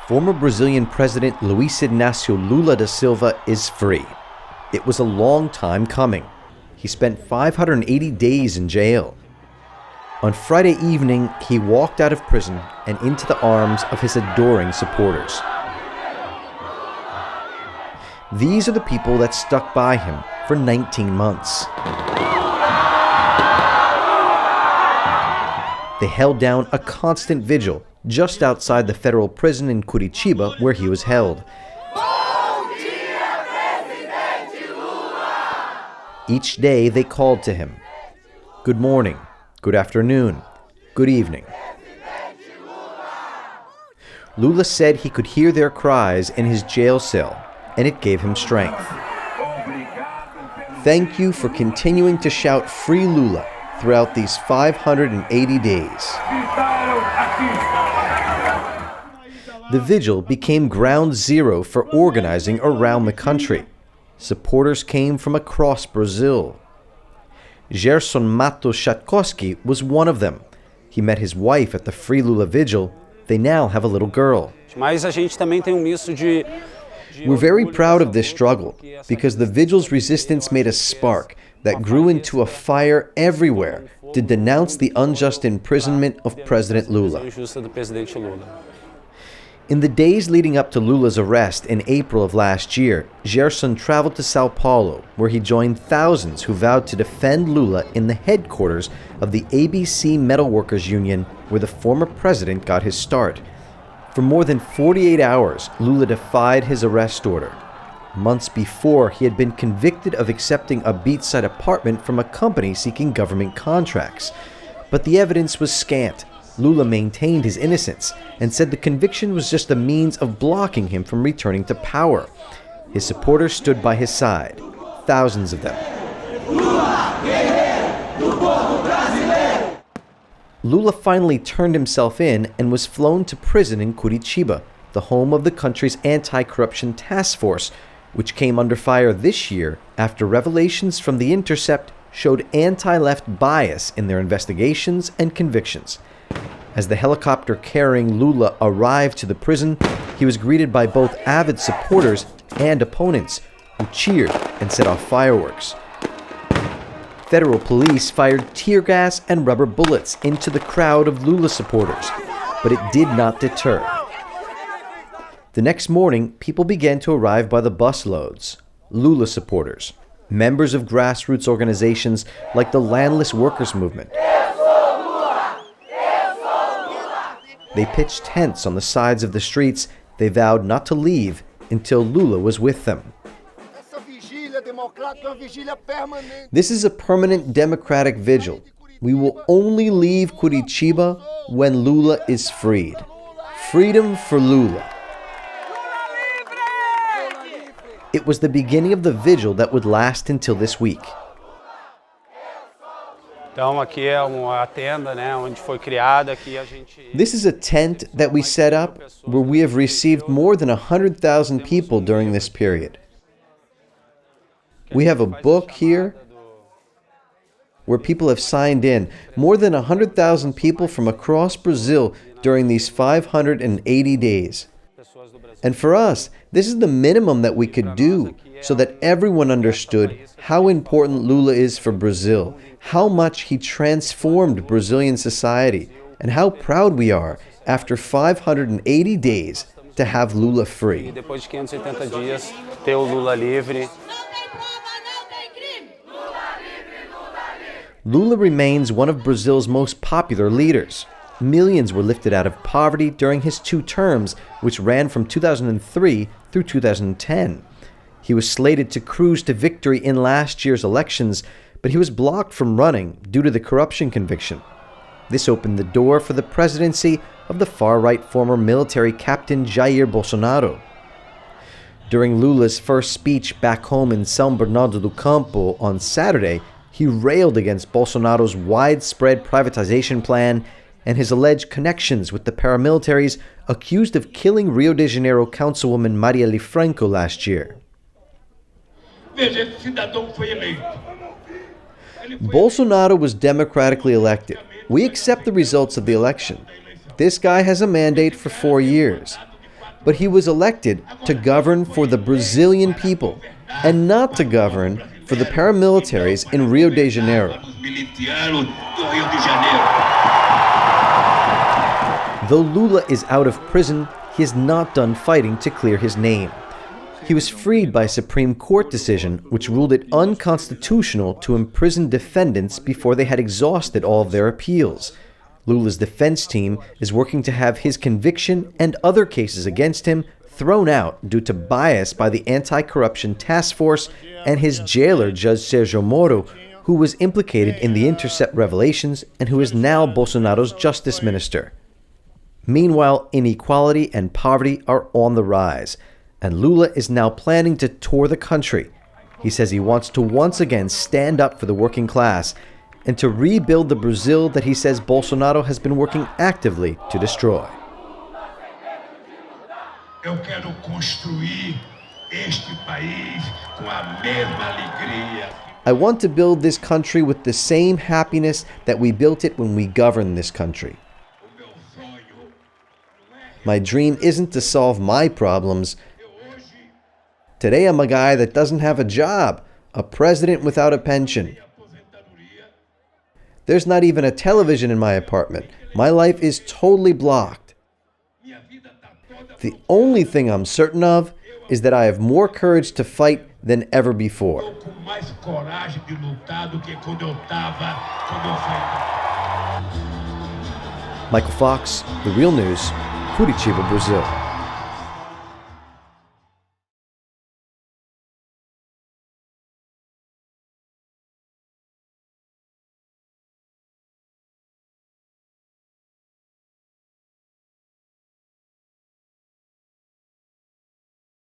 Former Brazilian President Luiz Inácio Lula da Silva is free. It was a long time coming. He spent 580 days in jail. On Friday evening, he walked out of prison and into the arms of his adoring supporters. These are the people that stuck by him for 19 months. They held down a constant vigil just outside the federal prison in Curitiba where he was held. Each day they called to him. Good morning, good afternoon, good evening. Lula said he could hear their cries in his jail cell, and it gave him strength. Thank you for continuing to shout "Free Lula" throughout these 580 days. The vigil became ground zero for organizing around the country. Supporters came from across Brazil. Gerson Matos Chatkowski was one of them. He met his wife at the Free Lula vigil. They now have a little girl. We're very proud of this struggle because the vigil's resistance made a spark that grew into a fire everywhere to denounce the unjust imprisonment of President Lula. In the days leading up to Lula's arrest in April of last year, Gerson traveled to Sao Paulo, where he joined thousands who vowed to defend Lula in the headquarters of the ABC Metalworkers Union, where the former president got his start. For more than 48 hours, Lula defied his arrest order. Months before, he had been convicted of accepting a beachside apartment from a company seeking government contracts. But the evidence was scant. Lula maintained his innocence and said the conviction was just a means of blocking him from returning to power. His supporters stood by his side, thousands of them. Lula finally turned himself in and was flown to prison in Curitiba, the home of the country's anti-corruption task force, which came under fire this year after revelations from The Intercept showed anti-left bias in their investigations and convictions. As the helicopter carrying Lula arrived to the prison, he was greeted by both avid supporters and opponents who cheered and set off fireworks. Federal police fired tear gas and rubber bullets into the crowd of Lula supporters, but it did not deter. The next morning, people began to arrive by the busloads. Lula supporters, members of grassroots organizations like the Landless Workers Movement. They pitched tents on the sides of the streets. They vowed not to leave until Lula was with them. This is a permanent democratic vigil. We will only leave Curitiba when Lula is freed. Freedom for Lula. It was the beginning of the vigil that would last until this week. This is a tent that we set up where we have received more than 100,000 people during this period. We have a book here where people have signed in. More than 100,000 people from across Brazil during these 580 days. And for us, this is the minimum that we could do so that everyone understood how important Lula is for Brazil, how much he transformed Brazilian society, and how proud we are after 580 days to have Lula free. Lula remains one of Brazil's most popular leaders. Millions were lifted out of poverty during his 2 terms, which ran from 2003 through 2010. He was slated to cruise to victory in last year's elections, but he was blocked from running due to the corruption conviction. This opened the door for the presidency of the far-right former military captain Jair Bolsonaro. During Lula's first speech back home in São Bernardo do Campo on Saturday, he railed against Bolsonaro's widespread privatization plan and his alleged connections with the paramilitaries accused of killing Rio de Janeiro councilwoman Marielle Franco last year. Bolsonaro was democratically elected. We accept the results of the election. This guy has a mandate for 4 years. But he was elected to govern for the Brazilian people and not to govern for the paramilitaries in Rio de Janeiro. Though Lula is out of prison, he is not done fighting to clear his name. He was freed by a Supreme Court decision which ruled it unconstitutional to imprison defendants before they had exhausted all of their appeals. Lula's defense team is working to have his conviction and other cases against him thrown out due to bias by the anti-corruption task force and his jailer, Judge Sergio Moro, who was implicated in the Intercept revelations and who is now Bolsonaro's justice minister. Meanwhile, inequality and poverty are on the rise, and Lula is now planning to tour the country. He says he wants to once again stand up for the working class and to rebuild the Brazil that he says Bolsonaro has been working actively to destroy. Eu quero construir este país com a mesma alegria. I want to build this country with the same happiness that we built it when we governed this country. My dream isn't to solve my problems. Today I'm a guy that doesn't have a job, a president without a pension. There's not even a television in my apartment. My life is totally blocked. The only thing I'm certain of is that I have more courage to fight than ever before. Michael Fox, The Real News, Curitiba, Brazil.